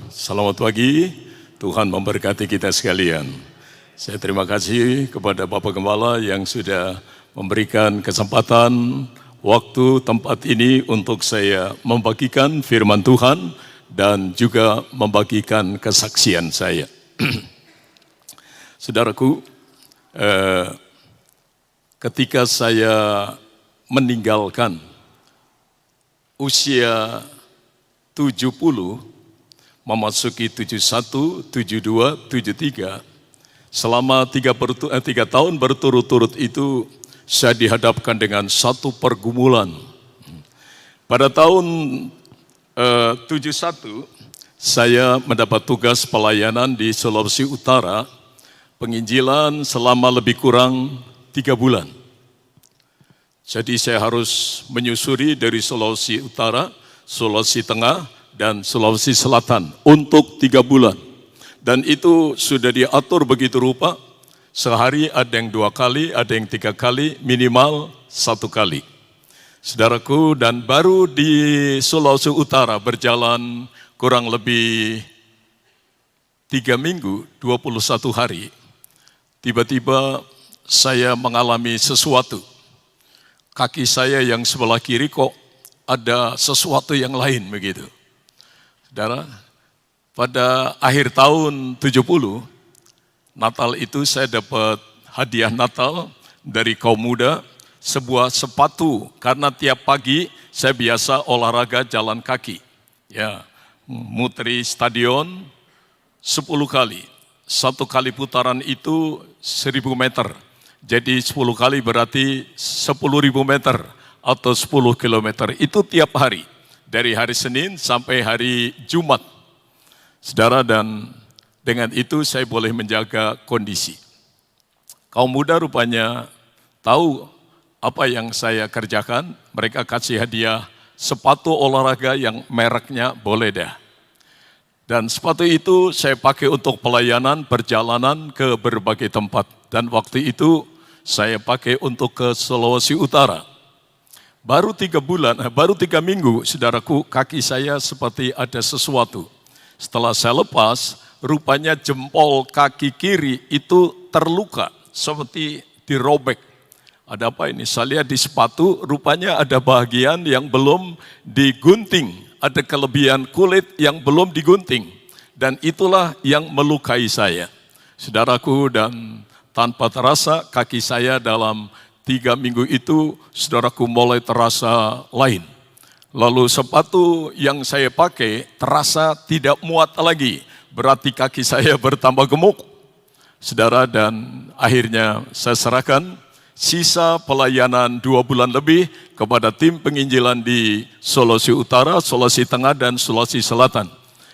Selamat pagi, Tuhan memberkati kita sekalian. Saya terima kasih kepada Bapak Gembala yang sudah memberikan kesempatan, waktu, tempat ini untuk saya membagikan firman Tuhan dan juga membagikan kesaksian saya. Saudaraku, ketika saya meninggalkan usia 70, memasuki 71, 72, 73, selama 3 tahun berturut-turut itu saya dihadapkan dengan satu pergumulan. Pada tahun 71, saya mendapat tugas pelayanan di Sulawesi Utara, penginjilan selama lebih kurang 3 bulan. Jadi saya harus menyusuri dari Sulawesi Utara, Sulawesi Tengah, dan Sulawesi Selatan untuk 3 bulan. Dan itu sudah diatur begitu rupa, sehari ada yang 2 kali, ada yang 3 kali, minimal 1 kali. Saudaraku, dan baru di Sulawesi Utara berjalan kurang lebih 3 minggu, 21 hari, tiba-tiba saya mengalami sesuatu. Kaki saya yang sebelah kiri kok ada sesuatu yang lain begitu. Saudara, pada akhir tahun 70, Natal itu saya dapat hadiah Natal dari kaum muda, sebuah sepatu, karena tiap pagi saya biasa olahraga jalan kaki. Ya, muteri stadion 10 kali. 1 kali putaran itu 1000 meter. Jadi 10 kali berarti 10.000 meter atau 10 kilometer. Itu tiap hari. Dari hari Senin sampai hari Jumat. Saudara, dan dengan itu saya boleh menjaga kondisi. Kaum muda rupanya tahu apa yang saya kerjakan. Mereka kasih hadiah sepatu olahraga yang mereknya boleh dah. Dan sepatu itu saya pakai untuk pelayanan, perjalanan ke berbagai tempat. Dan waktu itu saya pakai untuk ke Sulawesi Utara. Baru 3 minggu, saudaraku, kaki saya seperti ada sesuatu. Setelah saya lepas, rupanya jempol kaki kiri itu terluka, seperti dirobek. Ada apa ini? Saya lihat di sepatu, rupanya ada bagian yang belum digunting. Ada kelebihan kulit yang belum digunting. Dan itulah yang melukai saya. Saudaraku, dan tanpa terasa kaki saya dalam 3 minggu itu, saudaraku, mulai terasa lain. Lalu sepatu yang saya pakai terasa tidak muat lagi. Berarti kaki saya bertambah gemuk. Saudara, dan akhirnya saya serahkan sisa pelayanan 2 bulan lebih kepada tim penginjilan di Sulawesi Utara, Sulawesi Tengah, dan Sulawesi Selatan.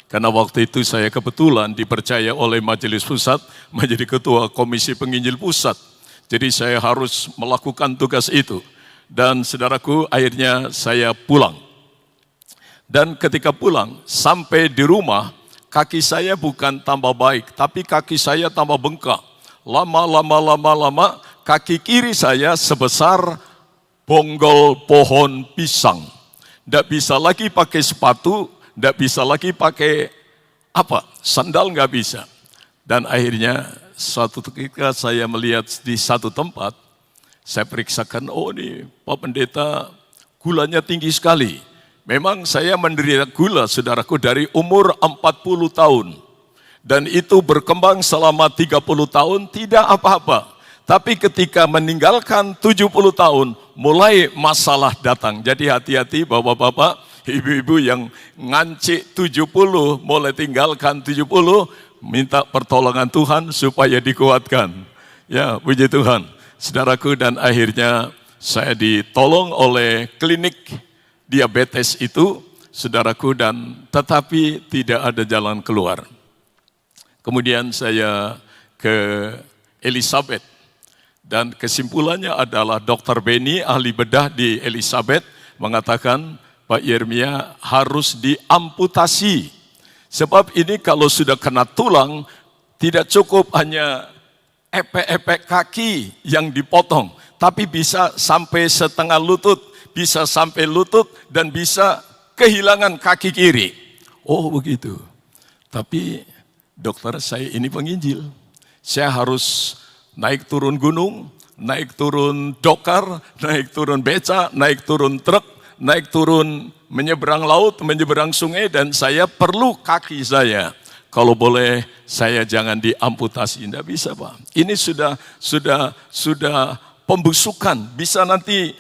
Karena waktu itu saya kebetulan dipercaya oleh Majelis Pusat menjadi Ketua Komisi Penginjil Pusat. Jadi saya harus melakukan tugas itu. Dan saudaraku, akhirnya saya pulang. Dan ketika pulang, sampai di rumah, kaki saya bukan tambah baik, tapi kaki saya tambah bengkak. Lama, kaki kiri saya sebesar bonggol pohon pisang. Tidak bisa lagi pakai sepatu, tidak bisa lagi pakai sandal nggak bisa. Dan akhirnya suatu ketika saya melihat di satu tempat, saya periksakan, oh ini Pak Pendeta gulanya tinggi sekali. Memang saya menderita gula, saudaraku, dari umur 40 tahun. Dan itu berkembang selama 30 tahun, tidak apa-apa. Tapi ketika meninggalkan 70 tahun, mulai masalah datang. Jadi hati-hati bapak-bapak, ibu-ibu yang ngancik 70, mulai tinggalkan 70, minta pertolongan Tuhan supaya dikuatkan. Ya, puji Tuhan. Saudaraku, dan akhirnya saya ditolong oleh klinik diabetes itu, saudaraku, dan tetapi tidak ada jalan keluar. Kemudian saya ke Elizabeth, dan kesimpulannya adalah Dr. Benny, ahli bedah di Elizabeth, mengatakan Pak Yeremia harus diamputasi. Sebab ini kalau sudah kena tulang, tidak cukup hanya epek-epek kaki yang dipotong, tapi bisa sampai setengah lutut, bisa sampai lutut, dan bisa kehilangan kaki kiri. Oh begitu. Tapi dokter, saya ini penginjil. Saya harus naik turun gunung, naik turun dokar, naik turun beca, naik turun truk, naik turun menyeberang laut, menyeberang sungai, dan saya perlu kaki saya. Kalau boleh saya jangan diamputasi. Tidak bisa, Pak. Ini sudah pembusukan, bisa nanti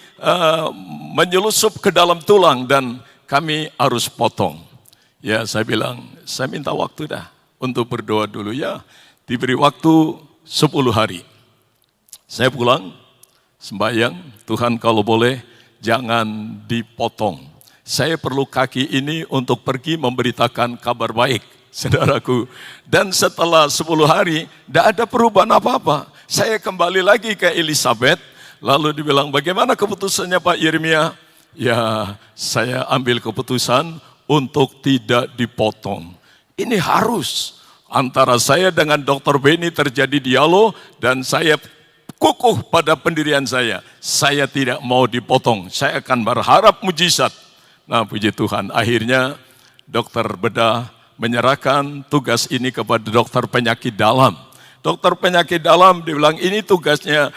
menyelusup ke dalam tulang dan kami harus potong. Ya, saya bilang, saya minta waktu dah untuk berdoa dulu ya. Diberi waktu 10 hari. Saya pulang, sembahyang, Tuhan kalau boleh jangan dipotong. Saya perlu kaki ini untuk pergi memberitakan kabar baik, saudaraku. Dan setelah 10 hari, tidak ada perubahan apa-apa. Saya kembali lagi ke Elizabeth, lalu dibilang, bagaimana keputusannya Pak Yeremia? Ya, saya ambil keputusan untuk tidak dipotong. Ini harus. Antara saya dengan Dr. Benny terjadi dialog dan saya kukuh pada pendirian saya. Saya tidak mau dipotong. Saya akan berharap mujizat. Nah, puji Tuhan. Akhirnya dokter bedah menyerahkan tugas ini kepada dokter penyakit dalam. Dokter penyakit dalam dibilang ini tugasnya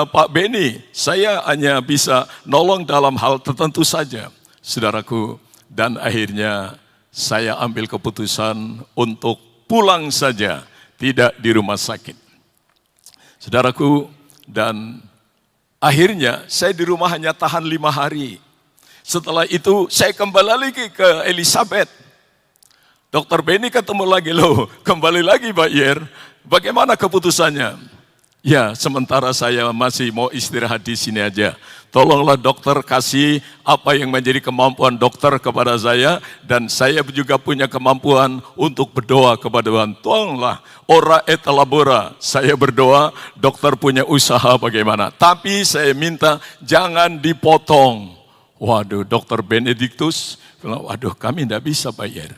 Pak Benny. Saya hanya bisa nolong dalam hal tertentu saja, saudaraku. Dan akhirnya saya ambil keputusan untuk pulang saja, tidak di rumah sakit. Saudaraku, dan akhirnya saya di rumah hanya tahan 5 hari. Setelah itu saya kembali lagi ke Elizabeth. Dokter Benny ketemu lagi, loh kembali lagi Pak Yer, bagaimana keputusannya? Ya, sementara saya masih mau istirahat di sini aja. Tolonglah dokter kasih apa yang menjadi kemampuan dokter kepada saya. Dan saya juga punya kemampuan untuk berdoa kepada Tuhan. Tolonglah, ora et labora. Saya berdoa, dokter punya usaha bagaimana. Tapi saya minta jangan dipotong. Waduh, dokter Benediktus bilang, waduh kami tidak bisa bayar.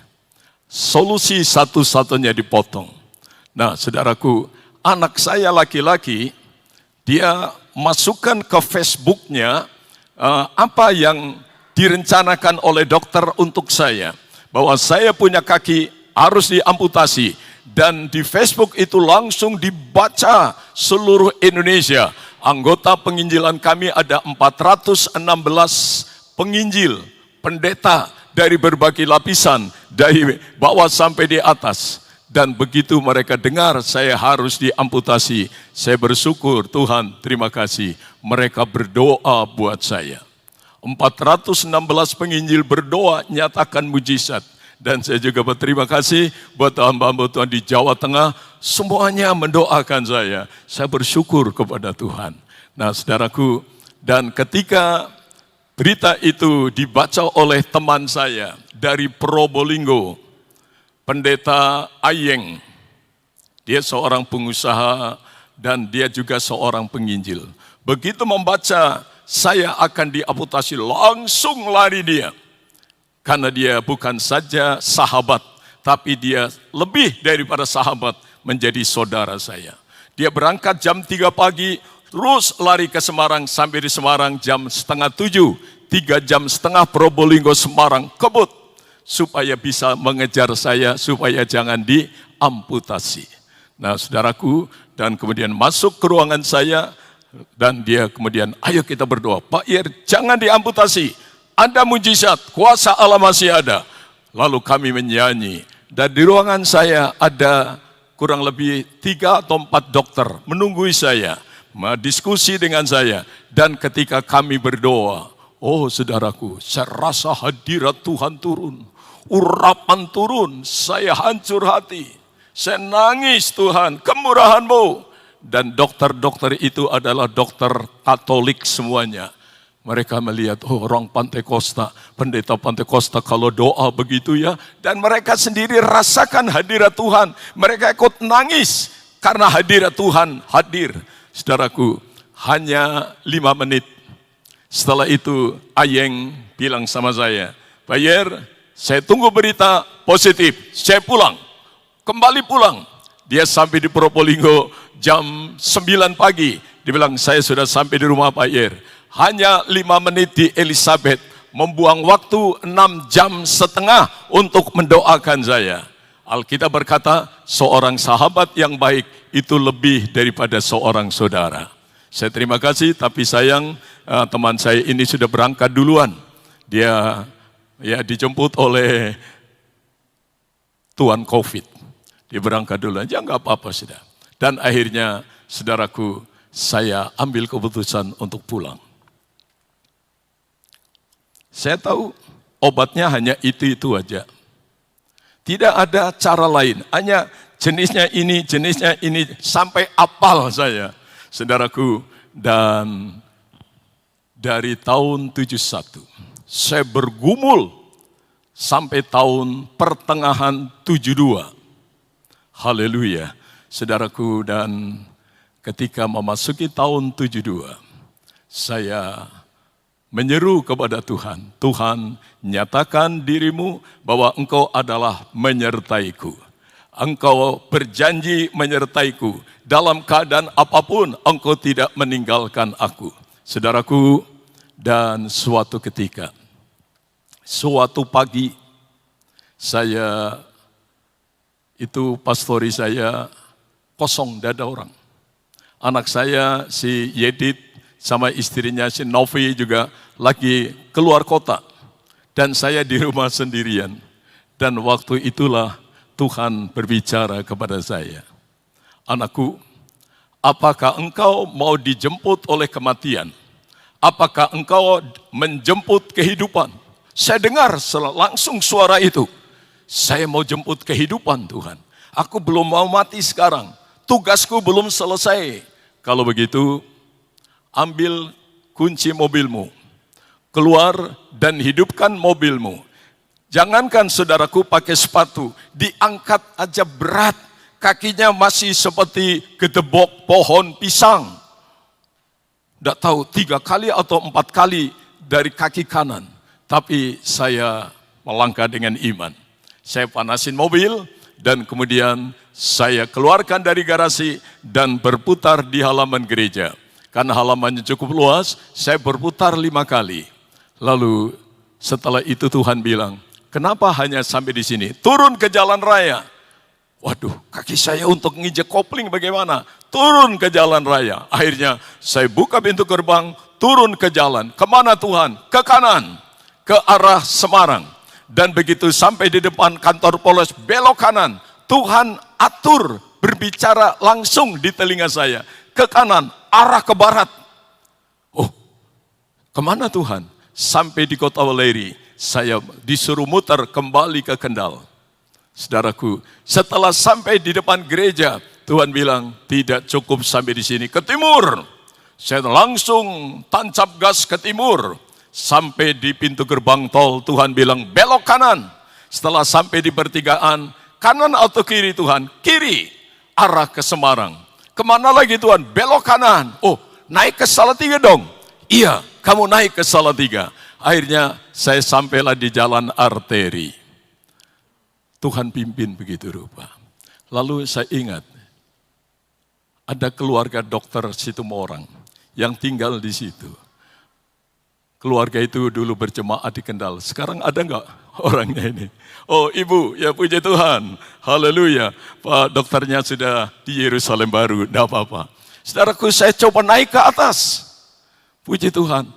Solusi satu-satunya dipotong. Nah, saudaraku, anak saya laki-laki, dia masukkan ke Facebooknya apa yang direncanakan oleh dokter untuk saya. Bahwa saya punya kaki harus diamputasi. Dan di Facebook itu langsung dibaca seluruh Indonesia. Anggota penginjilan kami ada 416 penginjil, pendeta dari berbagai lapisan, dari bawah sampai di atas. Dan begitu mereka dengar saya harus diamputasi, saya bersyukur, Tuhan terima kasih. Mereka berdoa buat saya. 416 penginjil berdoa nyatakan mujizat. Dan saya juga berterima kasih buat hamba-hamba Tuhan di Jawa Tengah. Semuanya mendoakan saya. Saya bersyukur kepada Tuhan. Nah saudaraku, dan ketika berita itu dibaca oleh teman saya dari Probolinggo, Pendeta Ayeng, dia seorang pengusaha dan dia juga seorang penginjil. Begitu membaca saya akan diamputasi, langsung lari dia. Karena dia bukan saja sahabat, tapi dia lebih daripada sahabat, menjadi saudara saya. Dia berangkat jam 3 pagi, terus lari ke Semarang, sampai di Semarang jam 6:30, 3 jam setengah Probolinggo Semarang, kebut. Supaya bisa mengejar saya, supaya jangan diamputasi. Nah saudaraku, dan kemudian masuk ke ruangan saya, dan dia kemudian, ayo kita berdoa, Pak Yer jangan diamputasi, ada mujizat, kuasa Allah masih ada. Lalu kami menyanyi, dan di ruangan saya ada kurang lebih 3 atau 4 dokter menunggu saya, diskusi dengan saya. Dan ketika kami berdoa, oh saudaraku, saya rasa hadirat Tuhan turun. Urapan turun, saya hancur hati. Saya nangis, Tuhan, kemurahan-Mu. Dan dokter-dokter itu adalah dokter Katolik semuanya. Mereka melihat, oh orang Pantai Kosta, pendeta Pantai Kosta kalau doa begitu ya. Dan mereka sendiri rasakan hadirat Tuhan. Mereka ikut nangis karena hadirat Tuhan hadir. Saudaraku, hanya 5 menit. Setelah itu Ayeng bilang sama saya, Pak Yer, saya tunggu berita positif, saya pulang, kembali pulang. Dia sampai di Probolinggo jam 9 pagi, dia bilang saya sudah sampai di rumah Pak Yer. Hanya 5 menit di Elizabeth, membuang waktu 6,5 jam untuk mendoakan saya. Alkitab berkata, seorang sahabat yang baik itu lebih daripada seorang saudara. Saya terima kasih, tapi sayang teman saya ini sudah berangkat duluan. Dia dijemput oleh Tuan COVID. Dia berangkat duluan, ya nggak apa-apa sudah. Dan akhirnya, saudaraku, saya ambil keputusan untuk pulang. Saya tahu obatnya hanya itu aja. Tidak ada cara lain, hanya jenisnya ini, sampai apal saya, saudaraku. Dan dari tahun 71, saya bergumul sampai tahun pertengahan 72. Haleluya, saudaraku. Dan ketika memasuki tahun 72, saya menyeru kepada Tuhan, Tuhan, nyatakan dirimu bahwa Engkau adalah menyertaiku. Engkau berjanji menyertaiku. Dalam keadaan apapun, Engkau tidak meninggalkan aku. Saudaraku, dan suatu ketika, suatu pagi, pastori saya kosong, tidak ada orang. Anak saya, si Yedit, sama istrinya si Novi juga lagi keluar kota. Dan saya di rumah sendirian. Dan waktu itulah Tuhan berbicara kepada saya. Anakku, apakah engkau mau dijemput oleh kematian? Apakah engkau menjemput kehidupan? Saya dengar langsung suara itu. Saya mau jemput kehidupan, Tuhan. Aku belum mau mati sekarang. Tugasku belum selesai. Kalau begitu, ambil kunci mobilmu, keluar dan hidupkan mobilmu. Jangankan saudaraku pakai sepatu, diangkat aja berat, kakinya masih seperti gedebok pohon pisang. Tidak tahu 3 kali atau 4 kali dari kaki kanan. Tapi saya melangkah dengan iman. Saya panasin mobil dan kemudian saya keluarkan dari garasi dan berputar di halaman gereja. Karena halamannya cukup luas, saya berputar 5 kali. Lalu setelah itu Tuhan bilang, kenapa hanya sampai di sini? Turun ke jalan raya. Waduh, kaki saya untuk nginjek kopling bagaimana? Turun ke jalan raya. Akhirnya saya buka pintu gerbang, turun ke jalan. Kemana Tuhan? Ke kanan, ke arah Semarang. Dan begitu sampai di depan kantor Polres, belok kanan. Tuhan atur, berbicara langsung di telinga saya. Ke kanan, arah ke barat. Oh, kemana Tuhan? Sampai di kota Weleri, saya disuruh muter kembali ke Kendal. Saudaraku, setelah sampai di depan gereja, Tuhan bilang, tidak cukup sampai di sini, ke timur. Saya langsung tancap gas ke timur. Sampai di pintu gerbang tol, Tuhan bilang, belok kanan. Setelah sampai di pertigaan, kanan atau kiri Tuhan? Kiri, arah ke Semarang. Kemana lagi Tuhan? Belok kanan. Oh, naik ke Salatiga dong. Iya, kamu naik ke Salatiga. Akhirnya saya sampailah di jalan arteri. Tuhan pimpin begitu rupa. Lalu saya ingat, ada keluarga dokter Situmorang yang tinggal di situ. Keluarga itu dulu berjemaat di Kendal. Sekarang ada enggak orangnya ini? Oh ibu, ya puji Tuhan. Haleluya. Pak dokternya sudah di Yerusalem baru, enggak apa-apa. Saudaraku, saya coba naik ke atas. Puji Tuhan.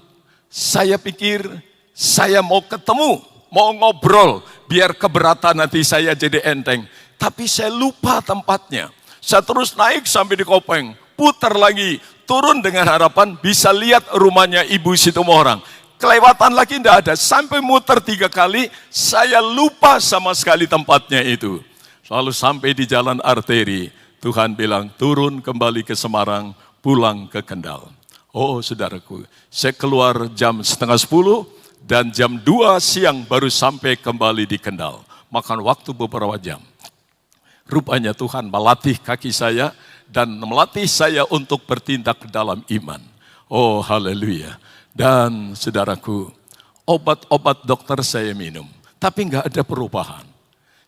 Saya pikir saya mau ketemu, mau ngobrol. Biar keberatan nanti saya jadi enteng. Tapi saya lupa tempatnya. Saya terus naik sampai di Kopeng. Putar lagi, turun dengan harapan bisa lihat rumahnya Ibu Situmorang. Kelewatan lagi tidak ada, sampai muter 3 kali, saya lupa sama sekali tempatnya itu. Lalu sampai di jalan arteri, Tuhan bilang turun kembali ke Semarang, pulang ke Kendal. Oh saudaraku, saya keluar jam 9:30 dan jam 2 siang baru sampai kembali di Kendal. Makan waktu beberapa jam. Rupanya Tuhan melatih kaki saya dan melatih saya untuk bertindak dalam iman. Oh haleluya. Dan saudaraku, obat-obat dokter saya minum, tapi enggak ada perubahan.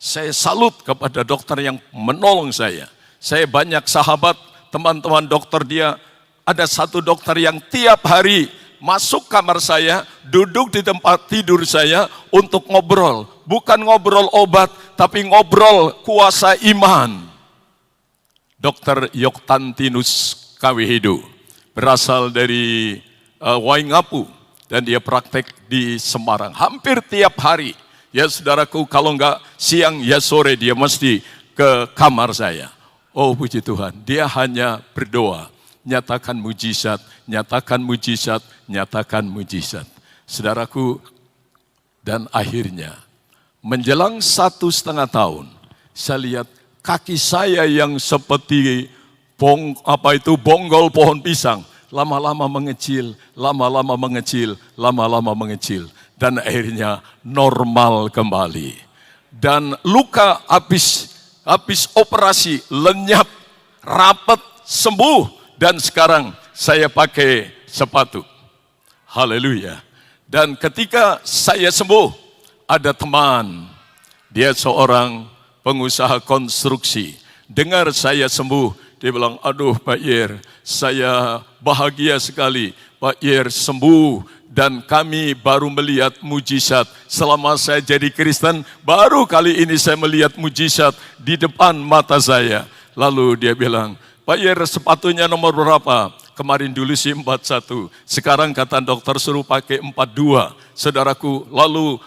Saya salut kepada dokter yang menolong saya. Saya banyak sahabat, teman-teman dokter dia, ada satu dokter yang tiap hari masuk kamar saya, duduk di tempat tidur saya untuk ngobrol. Bukan ngobrol obat, tapi ngobrol kuasa iman. Dr. Yoktantinus Kawihidu berasal dari Waingapu dan dia praktek di Semarang. Hampir tiap hari, ya saudaraku, kalau enggak siang ya sore dia mesti ke kamar saya. Oh puji Tuhan, dia hanya berdoa, nyatakan mujizat, nyatakan mujizat, nyatakan mujizat. Saudaraku, dan akhirnya menjelang 1,5 tahun, saya lihat kaki saya yang seperti bonggol pohon pisang, lama-lama mengecil, lama-lama mengecil, lama-lama mengecil. Dan akhirnya normal kembali. Dan luka habis operasi, lenyap, rapat, sembuh. Dan sekarang saya pakai sepatu. Haleluya. Dan ketika saya sembuh, ada teman, dia seorang pengusaha konstruksi. Dengar saya sembuh, dia bilang, aduh Pak Yer, saya bahagia sekali. Pak Yer sembuh dan kami baru melihat mujizat. Selama saya jadi Kristen, baru kali ini saya melihat mujizat di depan mata saya. Lalu dia bilang, Pak Yer sepatunya nomor berapa? Kemarin dulu sih 41, sekarang kata dokter suruh pakai 42. Saudaraku, lalu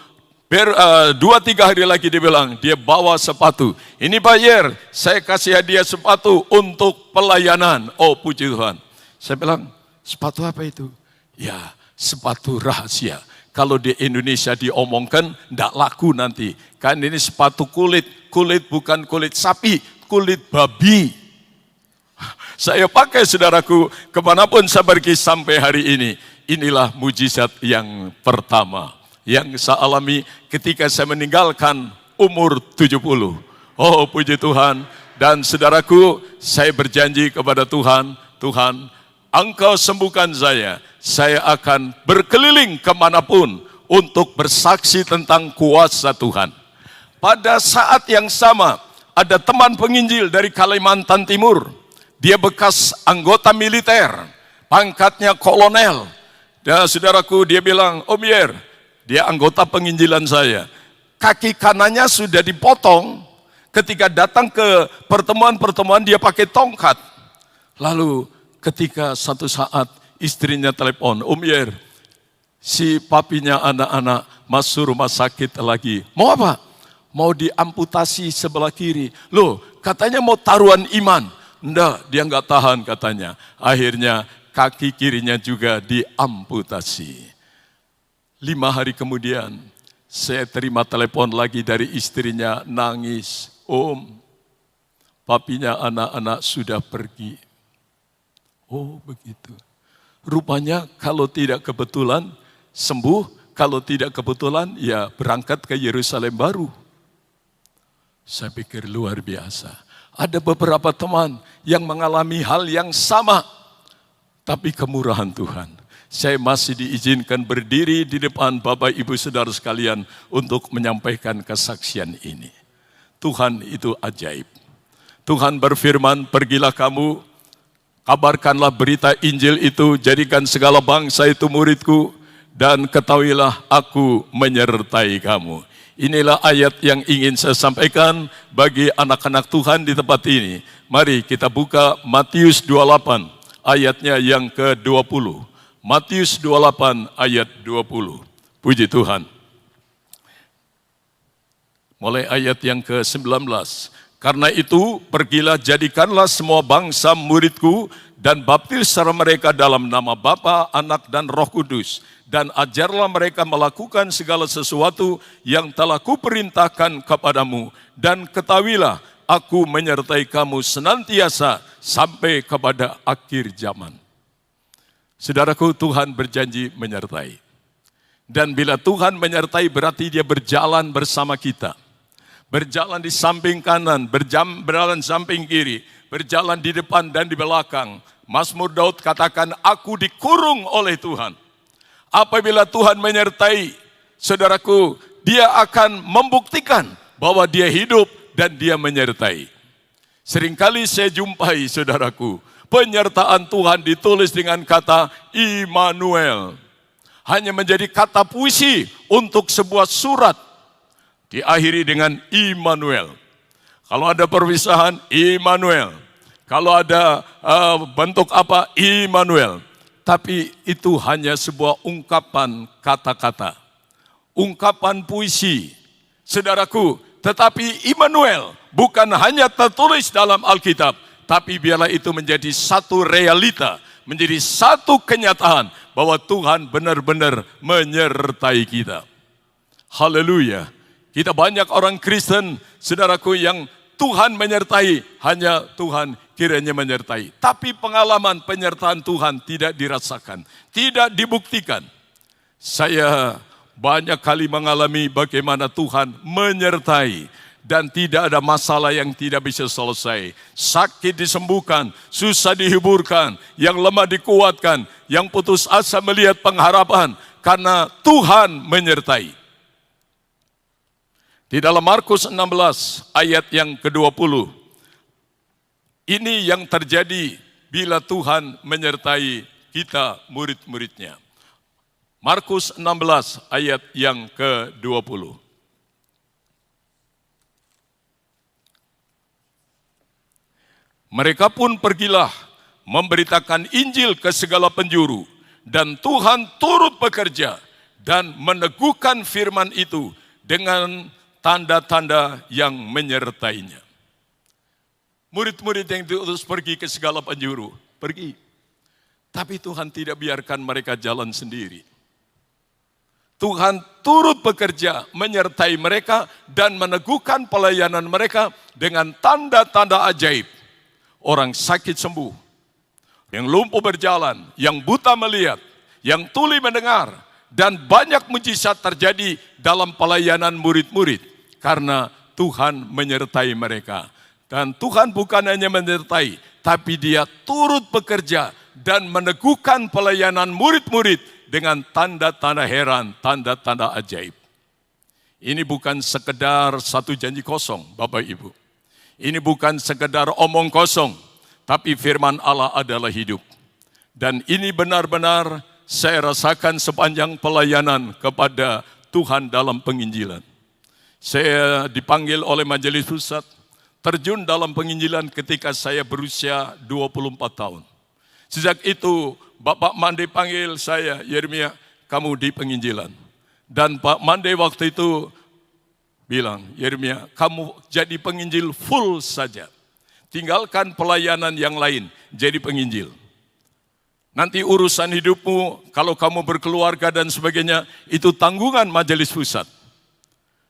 2-3 hari lagi dia bilang, dia bawa sepatu. Ini Pak Yer, saya kasih hadiah sepatu untuk pelayanan. Oh puji Tuhan. Saya bilang, sepatu apa itu? Ya, sepatu rahasia. Kalau di Indonesia diomongkan, tidak laku nanti. Kan ini sepatu kulit bukan kulit sapi, kulit babi. Saya pakai saudaraku, kemanapun saya pergi sampai hari ini. Inilah mujizat yang pertama yang saya alami ketika saya meninggalkan umur 70. Oh puji Tuhan. Dan saudaraku, saya berjanji kepada Tuhan, Tuhan, Engkau sembuhkan saya akan berkeliling kemanapun untuk bersaksi tentang kuasa Tuhan. Pada saat yang sama, ada teman penginjil dari Kalimantan Timur. Dia bekas anggota militer, pangkatnya kolonel. Dan saudaraku, dia bilang, Om Yer, dia anggota penginjilan saya. Kaki kanannya sudah dipotong, ketika datang ke pertemuan-pertemuan dia pakai tongkat. Lalu ketika satu saat istrinya telepon, Om Yer, si papinya anak-anak masuk rumah sakit lagi. Mau apa? Mau diamputasi sebelah kiri. Loh, katanya mau taruhan iman. Enggak, dia enggak tahan katanya. Akhirnya kaki kirinya juga diamputasi. 5 hari kemudian, saya terima telepon lagi dari istrinya, nangis. Om, papinya anak-anak sudah pergi. Oh begitu. Rupanya kalau tidak kebetulan sembuh, kalau tidak kebetulan ya berangkat ke Yerusalem baru. Saya pikir luar biasa. Ada beberapa teman yang mengalami hal yang sama. Tapi kemurahan Tuhan, saya masih diizinkan berdiri di depan Bapak Ibu Saudara sekalian untuk menyampaikan kesaksian ini. Tuhan itu ajaib. Tuhan berfirman, pergilah kamu, kabarkanlah berita Injil itu, jadikan segala bangsa itu muridku, dan ketahuilah aku menyertai kamu. Inilah ayat yang ingin saya sampaikan bagi anak-anak Tuhan di tempat ini. Mari kita buka Matius 28 ayatnya yang ke-20. Matius 28 ayat 20. Puji Tuhan. Mulai ayat yang ke-19. Karena itu pergilah jadikanlah semua bangsa muridku dan baptislah mereka dalam nama Bapa, Anak dan Roh Kudus. Dan ajarlah mereka melakukan segala sesuatu yang telah kuperintahkan kepadamu. Dan ketahuilah, aku menyertai kamu senantiasa sampai kepada akhir zaman. Saudaraku, Tuhan berjanji menyertai. Dan bila Tuhan menyertai berarti dia berjalan bersama kita. Berjalan di samping kanan, berjalan samping kiri, berjalan di depan dan di belakang. Mazmur Daud katakan, aku dikurung oleh Tuhan. Apabila Tuhan menyertai, saudaraku, dia akan membuktikan bahwa dia hidup dan dia menyertai. Seringkali saya jumpai, saudaraku, penyertaan Tuhan ditulis dengan kata Immanuel. Hanya menjadi kata puisi untuk sebuah surat. Diakhiri dengan Immanuel. Kalau ada perpisahan, Immanuel. Kalau ada bentuk apa, Immanuel. Tapi itu hanya sebuah ungkapan kata-kata. Ungkapan puisi. Saudaraku, tetapi Immanuel bukan hanya tertulis dalam Alkitab, tapi biarlah itu menjadi satu realita, menjadi satu kenyataan bahwa Tuhan benar-benar menyertai kita. Haleluya. Kita banyak orang Kristen, saudaraku, yang Tuhan menyertai, hanya Tuhan kiranya menyertai. Tapi pengalaman penyertaan Tuhan tidak dirasakan, tidak dibuktikan. Saya banyak kali mengalami bagaimana Tuhan menyertai dan tidak ada masalah yang tidak bisa selesai. Sakit disembuhkan, susah dihiburkan, yang lemah dikuatkan, yang putus asa melihat pengharapan karena Tuhan menyertai. Di dalam Markus 16 ayat yang ke-20, ini yang terjadi bila Tuhan menyertai kita murid-muridnya. Markus 16 ayat yang ke-20. Mereka pun pergilah memberitakan Injil ke segala penjuru, dan Tuhan turut bekerja dan meneguhkan firman itu dengan tanda-tanda yang menyertainya. Murid-murid yang diutus pergi ke segala penjuru, pergi. Tapi Tuhan tidak biarkan mereka jalan sendiri. Tuhan turut bekerja menyertai mereka dan meneguhkan pelayanan mereka dengan tanda-tanda ajaib. Orang sakit sembuh, yang lumpuh berjalan, yang buta melihat, yang tuli mendengar, dan banyak mujizat terjadi dalam pelayanan murid-murid karena Tuhan menyertai mereka. Dan Tuhan bukan hanya menyertai, tapi Dia turut bekerja dan meneguhkan pelayanan murid-murid dengan tanda-tanda heran, tanda-tanda ajaib. Ini bukan sekedar satu janji kosong, Bapak Ibu. Ini bukan sekedar omong kosong, tapi firman Allah adalah hidup. Dan ini benar-benar saya rasakan sepanjang pelayanan kepada Tuhan dalam penginjilan. Saya dipanggil oleh Majelis Pusat, terjun dalam penginjilan ketika saya berusia 24 tahun. Sejak itu, Bapak Mande panggil saya, Yeremia, kamu di penginjilan. Dan Pak Mande waktu itu bilang, Yeremia, kamu jadi penginjil full saja. Tinggalkan pelayanan yang lain, jadi penginjil. Nanti urusan hidupmu, kalau kamu berkeluarga dan sebagainya, itu tanggungan Majelis Pusat.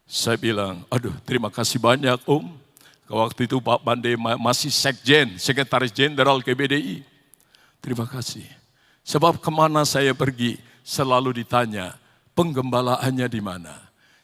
Saya bilang, aduh terima kasih banyak Om. Waktu itu Pak Mande masih sekjen, sekretaris jenderal KBDI. Terima kasih. Sebab kemana saya pergi, selalu ditanya, penggembalaannya di mana?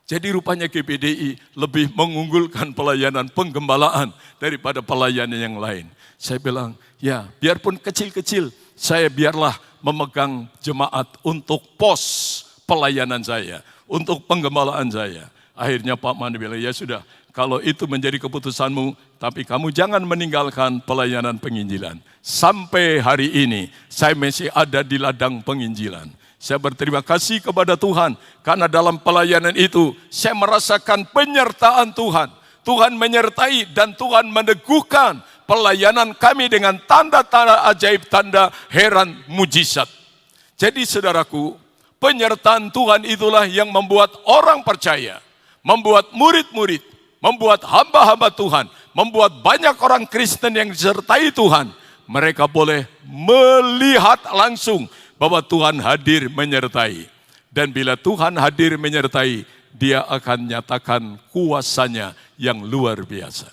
Jadi rupanya KBDI lebih mengunggulkan pelayanan penggembalaan daripada pelayanan yang lain. Saya bilang, ya biarpun kecil-kecil, saya biarlah memegang jemaat untuk pos pelayanan saya, untuk penggembalaan saya. Akhirnya Pak Mande bilang, ya sudah, kalau itu menjadi keputusanmu, tapi kamu jangan meninggalkan pelayanan penginjilan. Sampai hari ini, saya masih ada di ladang penginjilan. Saya berterima kasih kepada Tuhan, karena dalam pelayanan itu, saya merasakan penyertaan Tuhan. Tuhan menyertai dan Tuhan meneguhkan pelayanan kami dengan tanda-tanda ajaib, tanda heran, mujizat. Jadi saudaraku, penyertaan Tuhan itulah yang membuat orang percaya, membuat murid-murid, membuat hamba-hamba Tuhan, membuat banyak orang Kristen yang disertai Tuhan. Mereka boleh melihat langsung bahwa Tuhan hadir menyertai. Dan bila Tuhan hadir menyertai, Dia akan nyatakan kuasanya yang luar biasa.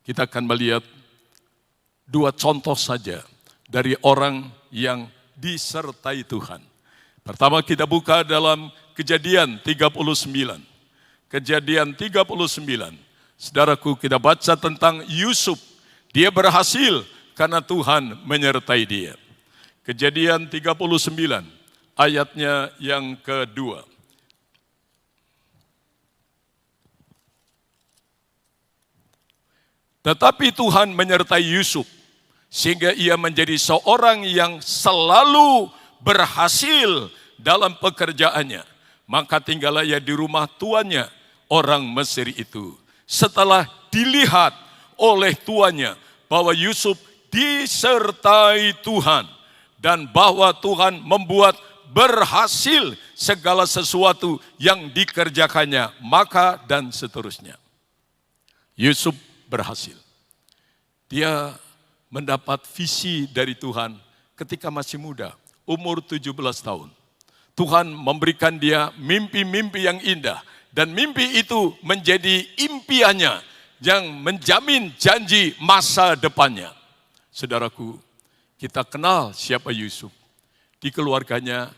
Kita akan melihat dua contoh saja dari orang yang disertai Tuhan. Pertama kita buka dalam Kejadian 39. Kejadian 39. Saudaraku, kita baca tentang Yusuf. Dia berhasil karena Tuhan menyertai dia. Kejadian 39, ayatnya yang kedua. Tetapi Tuhan menyertai Yusuf sehingga ia menjadi seorang yang selalu berhasil dalam pekerjaannya. Maka tinggallah ia di rumah tuannya, orang Mesir itu. Setelah dilihat oleh tuannya bahwa Yusuf disertai Tuhan dan bahwa Tuhan membuat berhasil segala sesuatu yang dikerjakannya, maka dan seterusnya. Yusuf berhasil. Dia mendapat visi dari Tuhan ketika masih muda, umur 17 tahun. Tuhan memberikan dia mimpi-mimpi yang indah. Dan mimpi itu menjadi impiannya yang menjamin janji masa depannya. Saudaraku, kita kenal siapa Yusuf. Di keluarganya,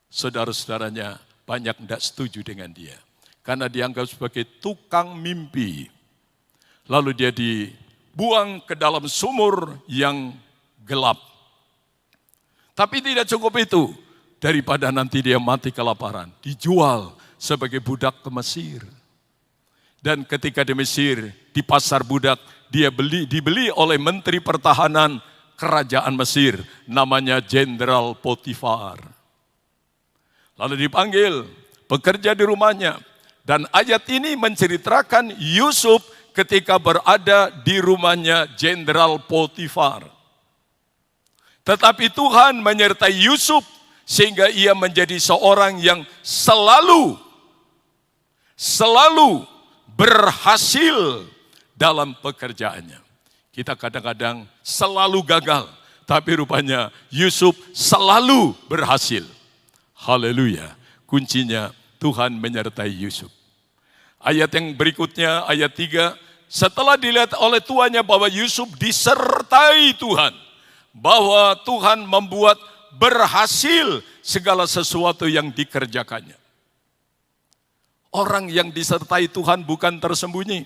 saudara-saudaranya banyak tidak setuju dengan dia. Karena dianggap sebagai tukang mimpi. Lalu dia dibuang ke dalam sumur yang gelap. Tapi tidak cukup itu. Daripada nanti dia mati kelaparan, dijual sebagai budak ke Mesir. Dan ketika di Mesir, di pasar budak, dia dibeli oleh Menteri Pertahanan Kerajaan Mesir, namanya Jenderal Potifar. Lalu dipanggil, bekerja di rumahnya. Dan ayat ini menceritakan Yusuf ketika berada di rumahnya Jenderal Potifar. Tetapi Tuhan menyertai Yusuf sehingga ia menjadi seorang yang selalu berhasil dalam pekerjaannya. Kita kadang-kadang selalu gagal, tapi rupanya Yusuf selalu berhasil. Haleluya. Kuncinya Tuhan menyertai Yusuf. Ayat yang berikutnya, ayat 3, setelah dilihat oleh tuannya bahwa Yusuf disertai Tuhan, bahwa Tuhan membuat berhasil segala sesuatu yang dikerjakannya. Orang yang disertai Tuhan bukan tersembunyi.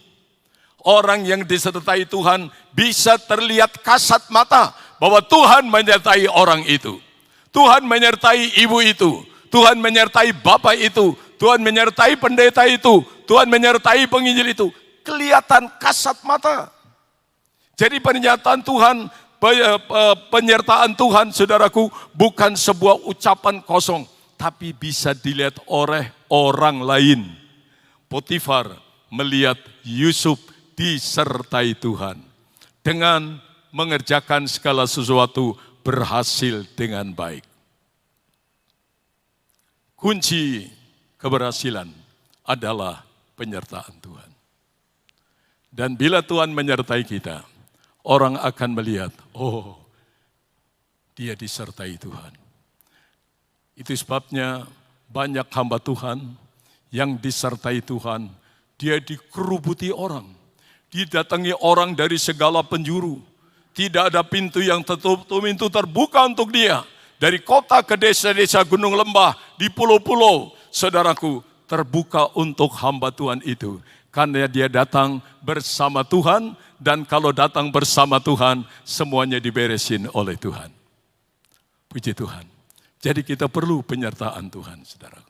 Orang yang disertai Tuhan bisa terlihat kasat mata bahwa Tuhan menyertai orang itu. Tuhan menyertai ibu itu. Tuhan menyertai bapak itu. Tuhan menyertai pendeta itu. Tuhan menyertai penginjil itu. Kelihatan kasat mata. Jadi pernyataan Tuhan, penyertaan Tuhan, saudaraku, bukan sebuah ucapan kosong, tapi bisa dilihat oleh orang lain. Potifar melihat Yusuf disertai Tuhan dengan mengerjakan segala sesuatu berhasil dengan baik. Kunci keberhasilan adalah penyertaan Tuhan. Dan bila Tuhan menyertai kita, orang akan melihat, oh, dia disertai Tuhan. Itu sebabnya banyak hamba Tuhan yang disertai Tuhan, dia dikerubuti orang. Didatangi orang dari segala penjuru. Tidak ada pintu yang tertutup, pintu terbuka untuk dia. Dari kota ke desa-desa gunung lembah, di pulau-pulau, saudaraku, terbuka untuk hamba Tuhan itu. Karena dia datang bersama Tuhan, dan kalau datang bersama Tuhan, semuanya diberesin oleh Tuhan. Puji Tuhan. Jadi kita perlu penyertaan Tuhan, saudara.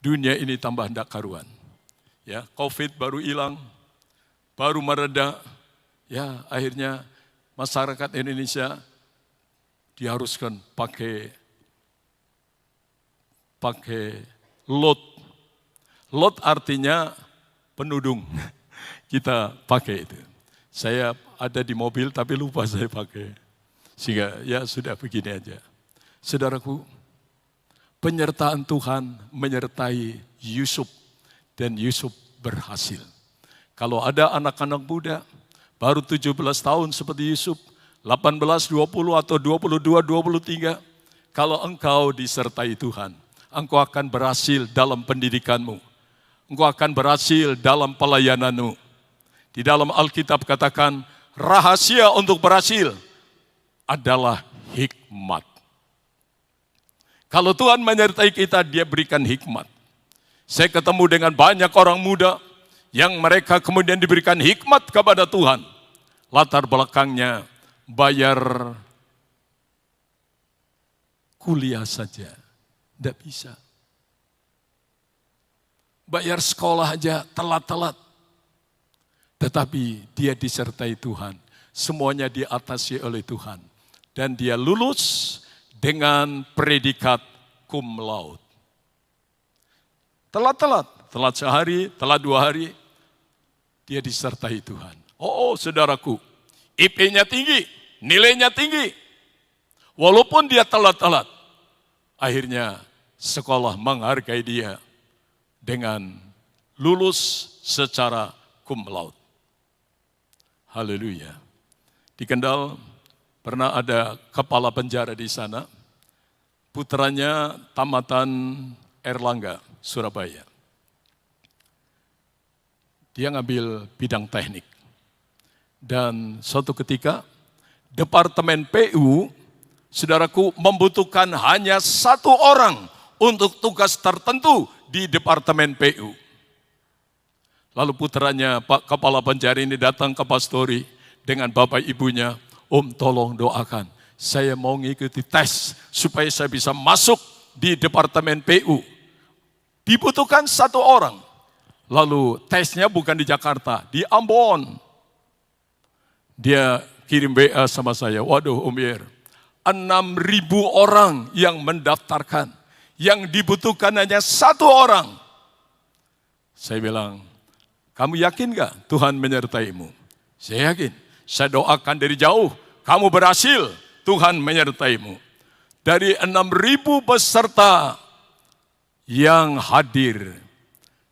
Dunia ini tambah hendak karuan. Ya, COVID baru hilang, baru mereda. Ya, akhirnya masyarakat Indonesia diharuskan pakai lot. Lot artinya penudung. Kita pakai itu. Saya ada di mobil tapi lupa saya pakai. Sehingga ya sudah begini aja. Saudaraku, penyertaan Tuhan menyertai Yusuf dan Yusuf berhasil. Kalau ada anak-anak muda baru 17 tahun seperti Yusuf, 18, 20 atau 22, 23, kalau engkau disertai Tuhan, engkau akan berhasil dalam pendidikanmu. Engkau akan berhasil dalam pelayananmu. Di dalam Alkitab katakan, rahasia untuk berhasil adalah hikmat. Kalau Tuhan menyertai kita, dia berikan hikmat. Saya ketemu dengan banyak orang muda yang mereka kemudian diberikan hikmat kepada Tuhan. Latar belakangnya bayar kuliah saja, tidak bisa. Bayar sekolah aja telat-telat. Tetapi dia disertai Tuhan. semuanya diatasi oleh Tuhan. Dan dia lulus dengan predikat cum laude. Telat sehari, telat 2 hari, dia disertai Tuhan. Oh, saudaraku, IP-nya tinggi, nilainya tinggi. Walaupun dia telat, akhirnya sekolah menghargai dia dengan lulus secara cum laude. Haleluya. Di Kendal pernah ada kepala penjara di sana, putranya tamatan Erlangga, Surabaya. Dia ngambil bidang teknik. Dan suatu ketika, Departemen PU, saudaraku, membutuhkan hanya 1 orang untuk tugas tertentu di Departemen PU. Lalu putranya Pak Kepala Penjara ini datang ke pastori dengan bapak ibunya, Om tolong doakan, saya mau ngikuti tes supaya saya bisa masuk di Departemen PU. Dibutuhkan 1 orang. Lalu tesnya bukan di Jakarta, di Ambon. Dia kirim WA sama saya, waduh Om Yer, 6.000 orang yang mendaftarkan. Yang dibutuhkan hanya 1 orang. Saya bilang, kamu yakin gak Tuhan menyertaimu? Saya yakin, saya doakan dari jauh, kamu berhasil, Tuhan menyertaimu. Dari 6.000 peserta yang hadir,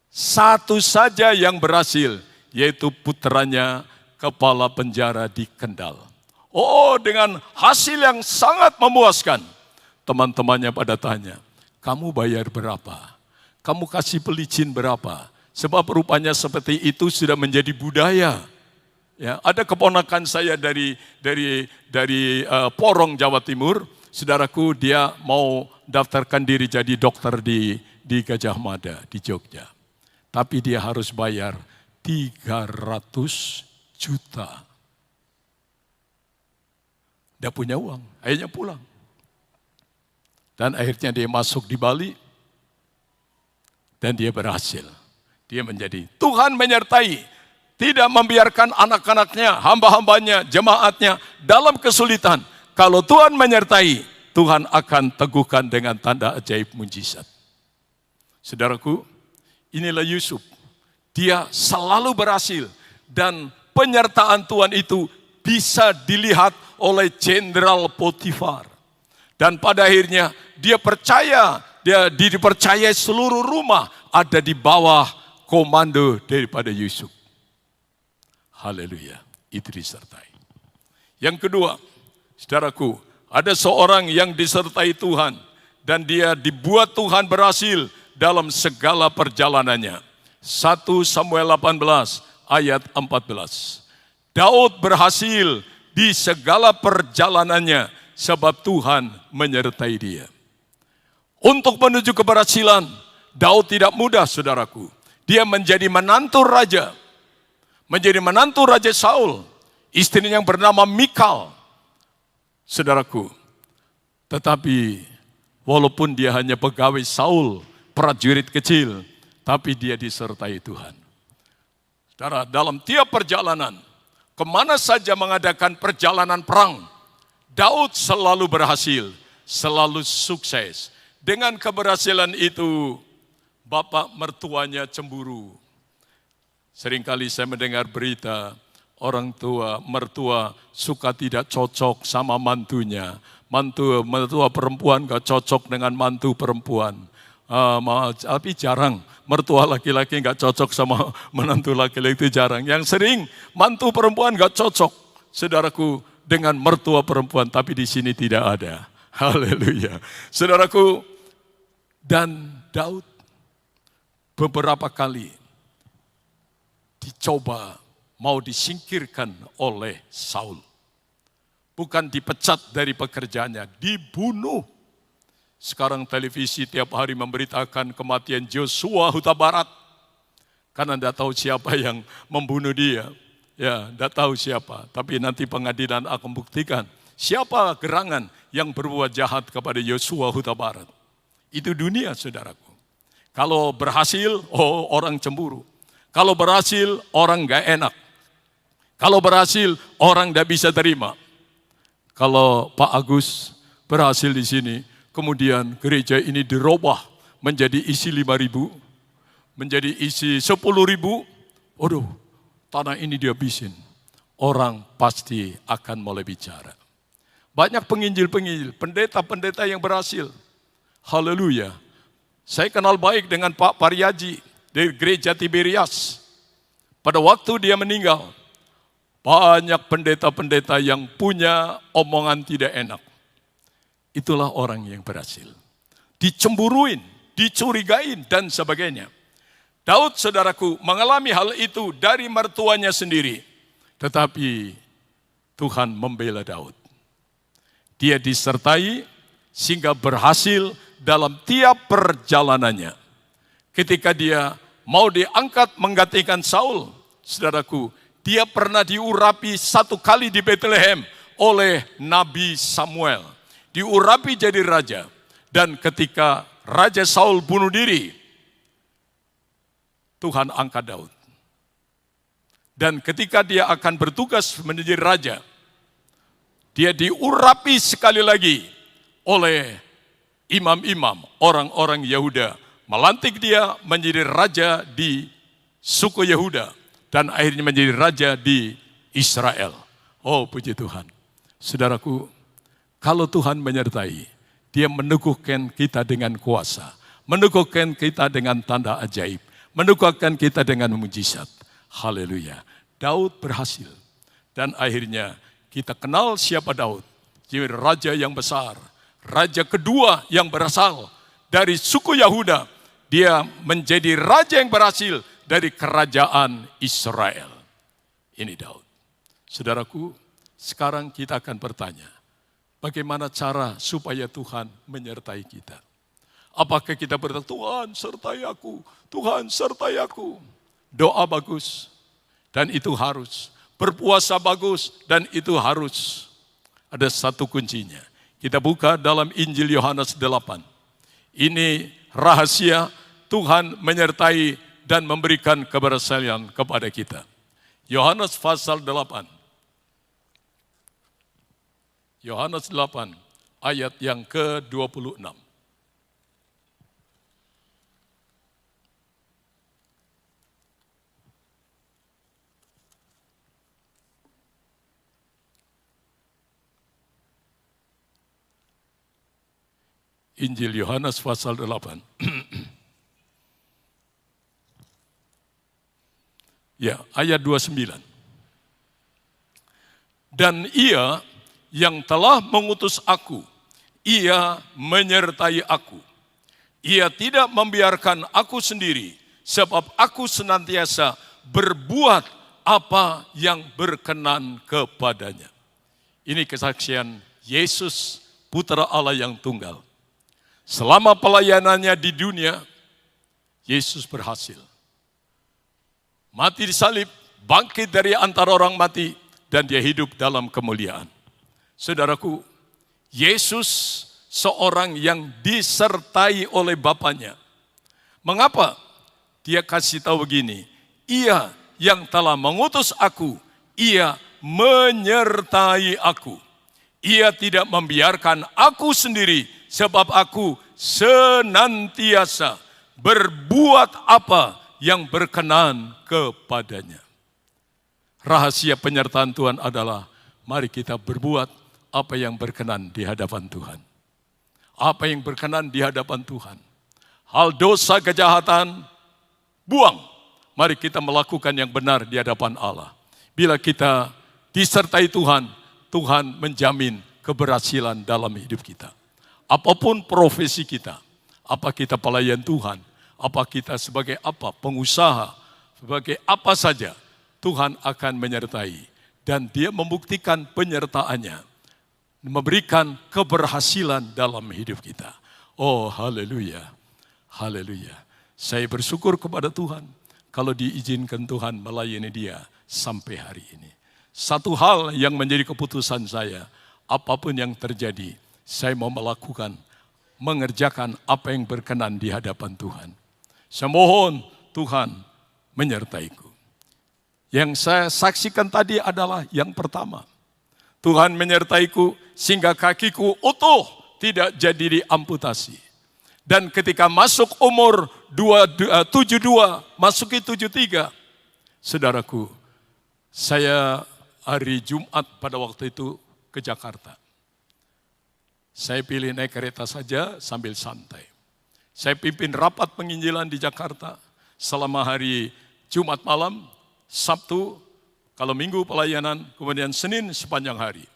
1 saja yang berhasil, yaitu putranya kepala penjara di Kendal. Oh, dengan hasil yang sangat memuaskan. Teman-temannya pada tanya, kamu bayar berapa? Kamu kasih pelicin berapa? Sebab rupanya seperti itu sudah menjadi budaya. Ya, ada keponakan saya dari Porong, Jawa Timur. Saudaraku, dia mau daftarkan diri jadi dokter di Gajah Mada, di Jogja. Tapi dia harus bayar 300 juta. Dia punya uang, akhirnya pulang. Dan akhirnya dia masuk di Bali. Dan dia berhasil. Dia menjadi, Tuhan menyertai. Tidak membiarkan anak-anaknya, hamba-hambanya, jemaatnya dalam kesulitan. Kalau Tuhan menyertai, Tuhan akan teguhkan dengan tanda ajaib mujizat. Saudaraku, inilah Yusuf. Dia selalu berhasil. Dan penyertaan Tuhan itu bisa dilihat oleh Jenderal Potifar. Dan pada akhirnya dia percaya, dia dipercayai seluruh rumah ada di bawah komando daripada Yusuf. Haleluya, itu disertai. Yang kedua, saudaraku, ada seorang yang disertai Tuhan dan dia dibuat Tuhan berhasil dalam segala perjalanannya. 1 Samuel 18 ayat 14. Daud berhasil di segala perjalanannya sebab Tuhan menyertai dia. Untuk menuju keberhasilan, Daud tidak mudah, saudaraku. Dia menjadi menantu raja. Menjadi menantu Raja Saul. Istrinya yang bernama Mikal. Saudaraku, tetapi walaupun dia hanya pegawai Saul, prajurit kecil, tapi dia disertai Tuhan. Saudara, dalam tiap perjalanan, kemana saja mengadakan perjalanan perang, Daud selalu berhasil, selalu sukses. Dengan keberhasilan itu, bapak mertuanya cemburu. Seringkali saya mendengar berita, orang tua, mertua suka tidak cocok sama mantunya. Mertua perempuan gak cocok dengan mantu perempuan. Tapi jarang, mertua laki-laki gak cocok sama menantu laki-laki, itu jarang. Yang sering, mantu perempuan gak cocok, saudaraku, dengan mertua perempuan. Tapi di sini tidak ada. Haleluya. Saudaraku, dan Daud beberapa kali dicoba mau disingkirkan oleh Saul. Bukan dipecat dari pekerjaannya, dibunuh. Sekarang televisi tiap hari memberitakan kematian Joshua Huta Barat. Karena tidak tahu siapa yang membunuh dia. Ya, tidak tahu siapa. Tapi nanti pengadilan akan buktikan siapa gerangan yang berbuat jahat kepada Joshua Huta Barat. Itu dunia, saudaraku. Kalau berhasil, orang cemburu. Kalau berhasil, orang gak enak. Kalau berhasil, orang tidak bisa terima. Kalau Pak Agus berhasil di sini, kemudian gereja ini dirubah menjadi isi 5.000, menjadi isi 10.000, waduh, tanah ini dihabisin. Orang pasti akan mulai bicara. Banyak penginjil-penginjil, pendeta-pendeta yang berhasil. Haleluya. Saya kenal baik dengan Pak Pariaji dari gereja Tiberias. Pada waktu dia meninggal, banyak pendeta-pendeta yang punya omongan tidak enak. Itulah orang yang berhasil. Dicemburuin, dicurigain, dan sebagainya. Daud, saudaraku, mengalami hal itu dari mertuanya sendiri. Tetapi Tuhan membela Daud. Dia disertai sehingga berhasil dalam tiap perjalanannya. Ketika dia mau diangkat menggantikan Saul, saudaraku, dia pernah diurapi 1 kali di Bethlehem oleh Nabi Samuel. Diurapi jadi raja. Dan ketika Raja Saul bunuh diri, Tuhan angkat Daud. Dan ketika dia akan bertugas menjadi raja, dia diurapi sekali lagi oleh imam-imam, orang-orang Yehuda. Melantik dia menjadi raja di suku Yehuda. Dan akhirnya menjadi raja di Israel. Oh, puji Tuhan. Saudaraku, kalau Tuhan menyertai, dia meneguhkan kita dengan kuasa. Meneguhkan kita dengan tanda ajaib. Meneguhkan kita dengan mujizat. Haleluya. Daud berhasil. Dan akhirnya kita kenal siapa Daud. Jadi raja yang besar. Raja kedua yang berasal dari suku Yehuda. Dia menjadi raja yang berhasil dari kerajaan Israel. Ini Daud. Saudaraku, sekarang kita akan bertanya, bagaimana cara supaya Tuhan menyertai kita? Apakah kita berkata, Tuhan sertai aku, Tuhan sertai aku. Doa bagus, dan itu harus. Berpuasa bagus, dan itu harus. Ada satu kuncinya. Kita buka dalam Injil Yohanes 8. Ini rahasia Tuhan menyertai dan memberikan keberhasilan kepada kita. Yohanes pasal 8. Yohanes 8 ayat yang ke-26. Injil Yohanes pasal 8. Ya, ayat 29. Dan ia yang telah mengutus aku, ia menyertai aku. Ia tidak membiarkan aku sendiri, sebab aku senantiasa berbuat apa yang berkenan kepadanya. Ini kesaksian Yesus, Putra Allah yang tunggal. Selama pelayanannya di dunia, Yesus berhasil. Mati disalib, bangkit dari antara orang mati, dan dia hidup dalam kemuliaan. Saudaraku, Yesus seorang yang disertai oleh Bapanya. Mengapa? Dia kasih tahu begini, ia yang telah mengutus aku, ia menyertai aku. Ia tidak membiarkan aku sendiri, sebab aku senantiasa berbuat apa yang berkenan kepadanya. Rahasia penyertaan Tuhan adalah, mari kita berbuat apa yang berkenan di hadapan Tuhan. Apa yang berkenan di hadapan Tuhan. Hal dosa kejahatan, buang. Mari kita melakukan yang benar di hadapan Allah. Bila kita disertai Tuhan, Tuhan menjamin keberhasilan dalam hidup kita. Apapun profesi kita, apa kita pelayan Tuhan, apa kita sebagai apa, pengusaha, sebagai apa saja, Tuhan akan menyertai. Dan dia membuktikan penyertaannya, memberikan keberhasilan dalam hidup kita. Oh, haleluya, haleluya. Saya bersyukur kepada Tuhan, kalau diizinkan Tuhan melayani dia sampai hari ini. Satu hal yang menjadi keputusan saya, apapun yang terjadi, saya mau melakukan, mengerjakan apa yang berkenan di hadapan Tuhan. Saya mohon Tuhan menyertaiku. Yang saya saksikan tadi adalah yang pertama. Tuhan menyertaiku sehingga kakiku utuh, tidak jadi diamputasi. Dan ketika masuk umur 72, masuki 73, saudaraku, saya hari Jumat pada waktu itu ke Jakarta. Saya pilih naik kereta saja sambil santai. Saya pimpin rapat penginjilan di Jakarta selama hari Jumat malam, Sabtu, kalau Minggu pelayanan, kemudian Senin sepanjang hari.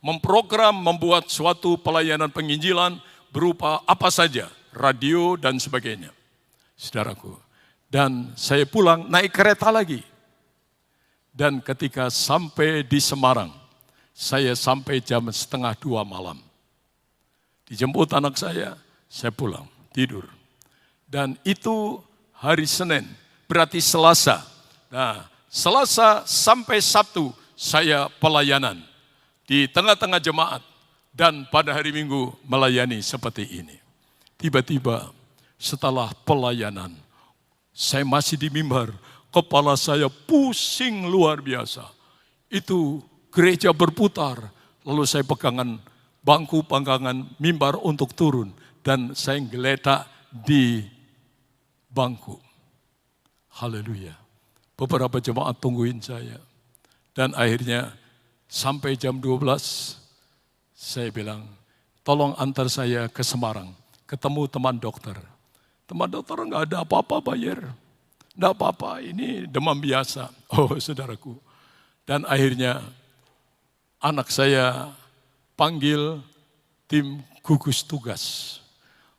Memprogram membuat suatu pelayanan penginjilan berupa apa saja, radio dan sebagainya. Saudaraku, dan saya pulang naik kereta lagi. Dan ketika sampai di Semarang, saya sampai jam 1:30 malam. Dijemput anak saya pulang, tidur. Dan itu hari Senin, berarti Selasa. Nah, Selasa sampai Sabtu saya pelayanan di tengah-tengah jemaat. Dan pada hari Minggu melayani seperti ini. Tiba-tiba setelah pelayanan, saya masih di mimbar, kepala saya pusing luar biasa. Itu gereja berputar, lalu saya pegangan bangku panggangan mimbar untuk turun. Dan saya geletak di bangku. Haleluya. Beberapa jemaat tungguin saya. Dan akhirnya sampai jam 12, saya bilang, tolong antar saya ke Semarang. Ketemu teman dokter. Teman dokter enggak ada apa-apa Bayer. Enggak apa-apa, ini demam biasa. Oh saudaraku. Dan akhirnya anak saya panggil tim gugus tugas.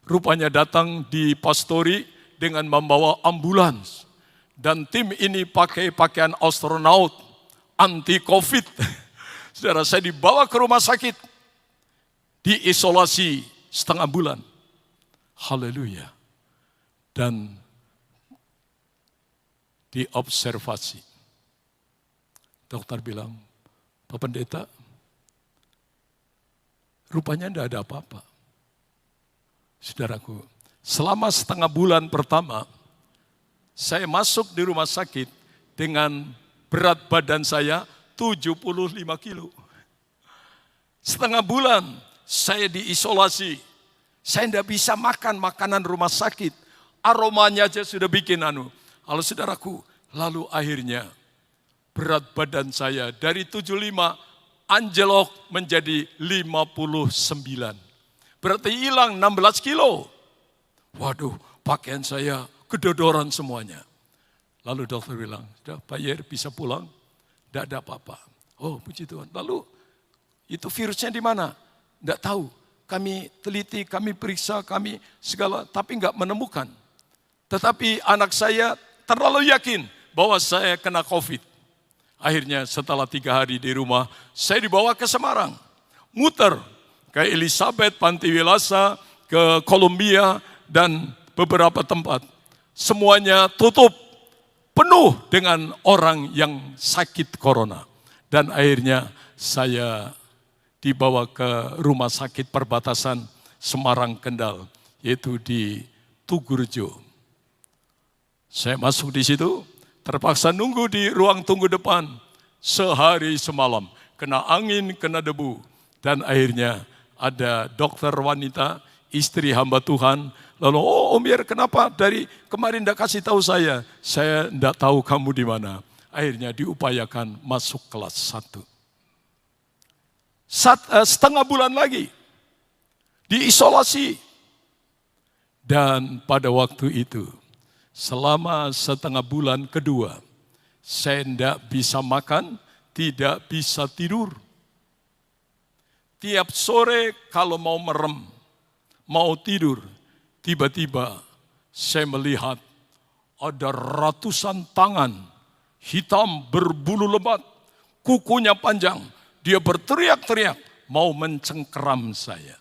Rupanya datang di Pastori dengan membawa ambulans. Dan tim ini pakai pakaian astronaut, anti COVID. Saudara, saya dibawa ke rumah sakit. Diisolasi setengah bulan. Haleluya. Dan diobservasi. Dokter bilang, Pak Pendeta, rupanya tidak ada apa-apa. Saudaraku, selama setengah bulan pertama, saya masuk di rumah sakit dengan berat badan saya 75 kilo. Setengah bulan saya diisolasi. Saya tidak bisa makan makanan rumah sakit. Aromanya aja sudah bikin Lalu saudaraku, lalu akhirnya berat badan saya dari 75 anjlok menjadi 59. Berarti hilang 16 kilo. Waduh, pakaian saya kedodoran semuanya. Lalu dokter bilang, sudah Pak Yer bisa pulang? Tidak ada apa-apa. Oh puji Tuhan. Lalu itu virusnya di mana? Tidak tahu. Kami teliti, kami periksa, kami segala, tapi enggak menemukan. Tetapi anak saya terlalu yakin bahwa saya kena COVID. Akhirnya setelah 3 hari di rumah, saya dibawa ke Semarang. Muter ke Elizabeth, Panti Wilasa, ke Columbia, dan beberapa tempat. Semuanya tutup, penuh dengan orang yang sakit corona. Dan akhirnya saya dibawa ke rumah sakit perbatasan Semarang Kendal, yaitu di Tugurejo. Saya masuk di situ, terpaksa nunggu di ruang tunggu depan sehari semalam, kena angin, kena debu, dan akhirnya ada dokter wanita, istri hamba Tuhan. Lalu, Om Yer, kenapa dari kemarin tidak kasih tahu saya? Saya tidak tahu kamu di mana. Akhirnya diupayakan masuk kelas 1. Setengah bulan lagi diisolasi. Dan pada waktu itu, selama setengah bulan kedua, saya tidak bisa makan, tidak bisa tidur. Tiap sore kalau mau merem, mau tidur, tiba-tiba saya melihat ada ratusan tangan hitam berbulu lebat, kukunya panjang. Dia berteriak-teriak mau mencengkeram saya.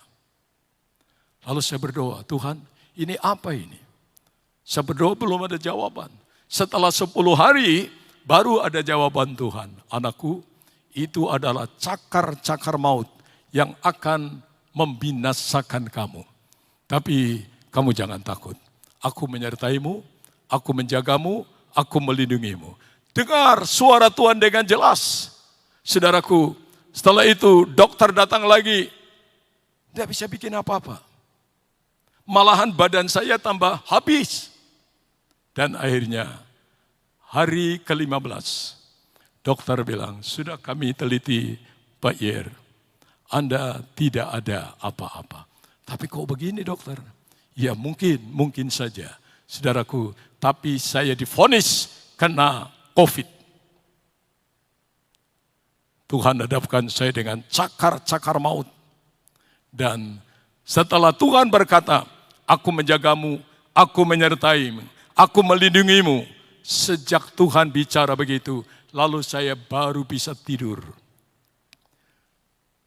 Lalu saya berdoa, Tuhan ini apa ini? Saya berdoa belum ada jawaban. Setelah 10 hari baru ada jawaban Tuhan. Anakku, itu adalah cakar-cakar maut yang akan membinasakan kamu. Tapi kamu jangan takut. Aku menyertaimu, aku menjagamu, aku melindungimu. dengar suara Tuhan dengan jelas. Saudaraku, setelah itu dokter datang lagi, tidak bisa bikin apa-apa. Malahan badan saya tambah habis. Dan akhirnya hari ke-15, dokter bilang, sudah kami teliti Pak Yer, Anda tidak ada apa-apa. Tapi kok begini dokter? Ya mungkin saja. Saudaraku, tapi saya divonis kena COVID. Tuhan hadapkan saya dengan cakar-cakar maut. Dan setelah Tuhan berkata, aku menjagamu, aku menyertaimu, aku melindungimu. Sejak Tuhan bicara begitu, lalu saya baru bisa tidur.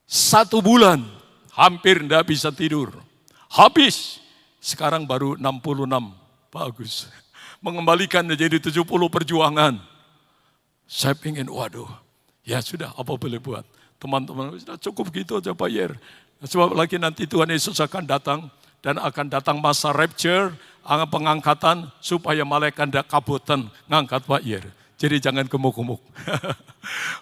1 bulan, hampir tidak bisa tidur. Habis, sekarang baru 66, bagus. Mengembalikan menjadi 70 perjuangan. Saya ingin, waduh, ya sudah, apa boleh buat. Teman-teman, sudah cukup gitu aja Pak Yer. Sebab lagi nanti Tuhan Yesus akan datang, dan akan datang masa rapture, pengangkatan, supaya malaikat tidak kabutan ngangkat Pak Yer. Jadi jangan gemuk-gemuk.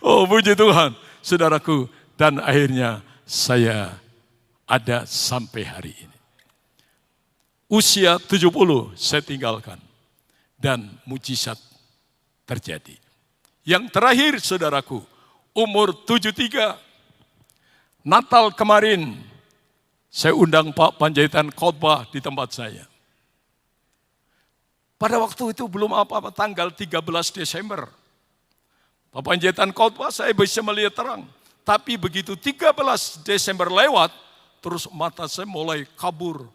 Oh puji Tuhan, saudaraku. Dan akhirnya saya ada sampai hari ini. Usia 70 saya tinggalkan. Dan mujizat terjadi. Yang terakhir saudaraku, umur 73, Natal kemarin, saya undang Pak Panjaitan khotbah di tempat saya. Pada waktu itu belum apa-apa, tanggal 13 Desember. Pak Panjaitan khotbah saya bisa melihat terang. Tapi begitu 13 Desember lewat, terus mata saya mulai kabur.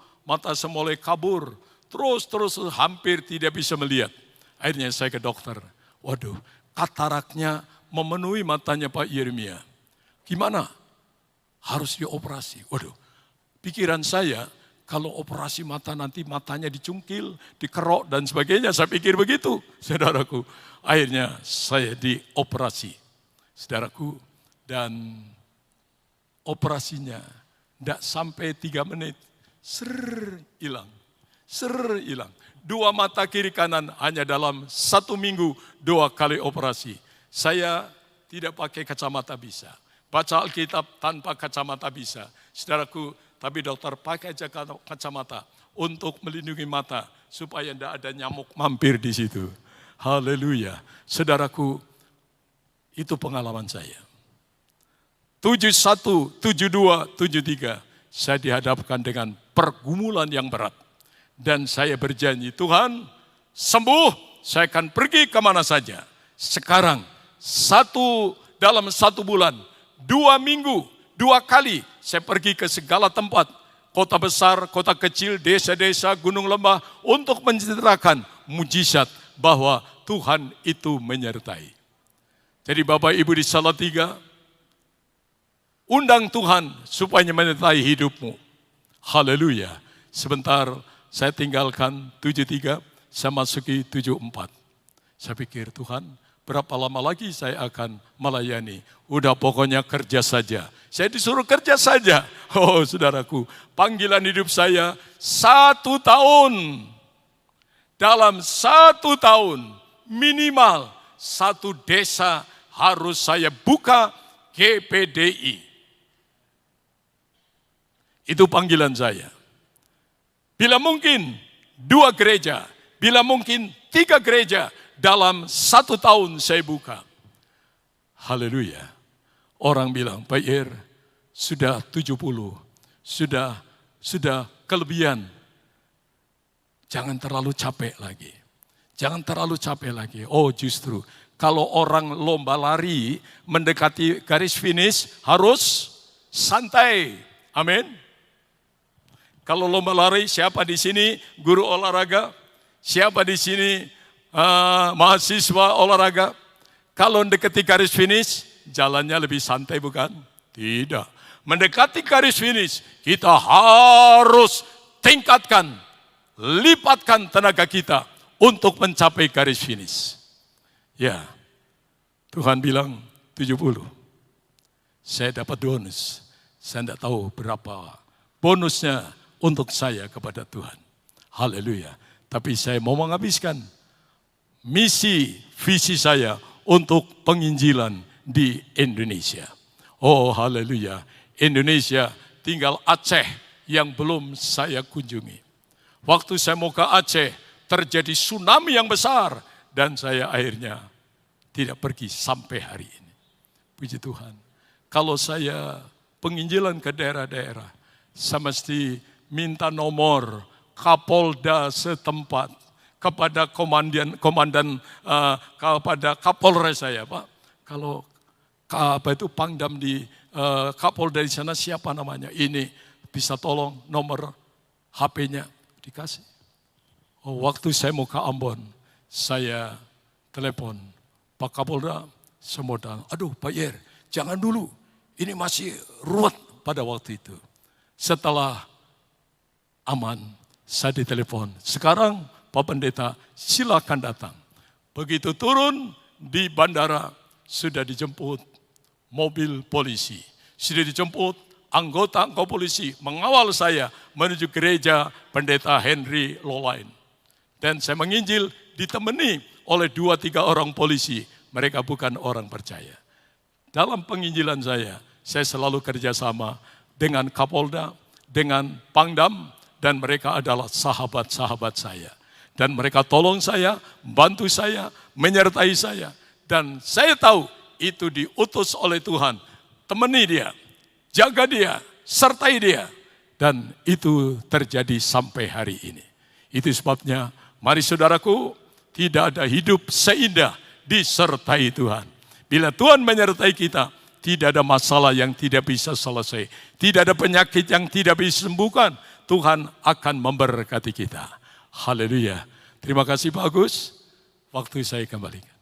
Terus hampir tidak bisa melihat. Akhirnya saya ke dokter. Waduh, kataraknya memenuhi matanya Pak Yeremia. Gimana? Harus dioperasi. Waduh, pikiran saya, kalau operasi mata nanti matanya dicungkil, dikerok dan sebagainya. Saya pikir begitu, saudaraku. Akhirnya saya dioperasi, saudaraku. Dan operasinya tidak sampai 3 menit, hilang. 2 mata kiri kanan hanya dalam 1 minggu 2 kali operasi. Saya tidak pakai kacamata bisa. Baca Alkitab tanpa kacamata bisa. Saudaraku, tapi dokter pakai aja kacamata untuk melindungi mata supaya tidak ada nyamuk mampir di situ. Haleluya. Saudaraku, itu pengalaman saya. 71, 72, 73, saya dihadapkan dengan pergumulan yang berat. Dan saya berjanji, Tuhan sembuh, saya akan pergi kemana saja. Sekarang, dalam 1 bulan, 2 minggu, 2 kali saya pergi ke segala tempat. Kota besar, kota kecil, desa-desa, gunung lembah. Untuk menceritakan mujizat bahwa Tuhan itu menyertai. Jadi Bapak Ibu di Salatiga, undang Tuhan supaya menyertai hidupmu. Haleluya. Sebentar saya tinggalkan 73, saya masuki 74. Saya pikir Tuhan, berapa lama lagi saya akan melayani? Udah pokoknya kerja saja. Saya disuruh kerja saja. Oh saudaraku, panggilan hidup saya 1 tahun. Dalam 1 tahun minimal 1 desa harus saya buka GPDI. Itu panggilan saya. Bila mungkin 2 gereja, bila mungkin 3 gereja dalam 1 tahun saya buka. Haleluya. Orang bilang, Pak Yer, sudah 70, sudah kelebihan. Jangan terlalu capek lagi. Jangan terlalu capek lagi. Oh justru, kalau orang lomba lari mendekati garis finish harus santai. Amin. Kalau lomba lari, siapa di sini guru olahraga? Siapa di sini mahasiswa olahraga? Kalau mendekati garis finish, jalannya lebih santai bukan? Tidak. Mendekati garis finish, kita harus tingkatkan, lipatkan tenaga kita untuk mencapai garis finish. Ya, Tuhan bilang 70. Saya dapat bonus. Saya tidak tahu berapa bonusnya untuk saya kepada Tuhan. Haleluya. Tapi saya mau menghabiskan misi, visi saya untuk penginjilan di Indonesia. Oh haleluya, Indonesia tinggal Aceh yang belum saya kunjungi. Waktu saya mau ke Aceh, terjadi tsunami yang besar dan saya akhirnya tidak pergi sampai hari ini. Puji Tuhan. Kalau saya penginjilan ke daerah-daerah, saya mesti minta nomor Kapolda setempat kepada komandan kepada Kapolres saya, Pak. Kalau Pangdam di Kapolda di sana siapa namanya? Ini bisa tolong nomor HP-nya dikasih. Oh, waktu saya mau ke Ambon, saya telepon Pak Kapolda, semodal. Aduh Pak Yer, jangan dulu. Ini masih ruwet pada waktu itu. Setelah aman, saya ditelepon. Sekarang Pak Pendeta silakan datang. Begitu turun di bandara, sudah dijemput mobil polisi. Sudah dijemput anggota polisi mengawal saya menuju gereja Pendeta Henry Lolain. Dan saya menginjil ditemani oleh 2-3 orang polisi. Mereka bukan orang percaya. Dalam penginjilan saya selalu kerjasama dengan Kapolda, dengan Pangdam, dan mereka adalah sahabat-sahabat saya. Dan mereka tolong saya, bantu saya, menyertai saya. Dan saya tahu itu diutus oleh Tuhan. Temani dia, jaga dia, sertai dia. Dan itu terjadi sampai hari ini. Itu sebabnya, mari saudaraku, tidak ada hidup seindah disertai Tuhan. Bila Tuhan menyertai kita, tidak ada masalah yang tidak bisa selesai. Tidak ada penyakit yang tidak bisa disembuhkan. Tuhan akan memberkati kita. Haleluya. Terima kasih Pak Agus. Waktu saya kembalikan.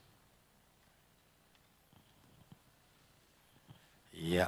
Ya,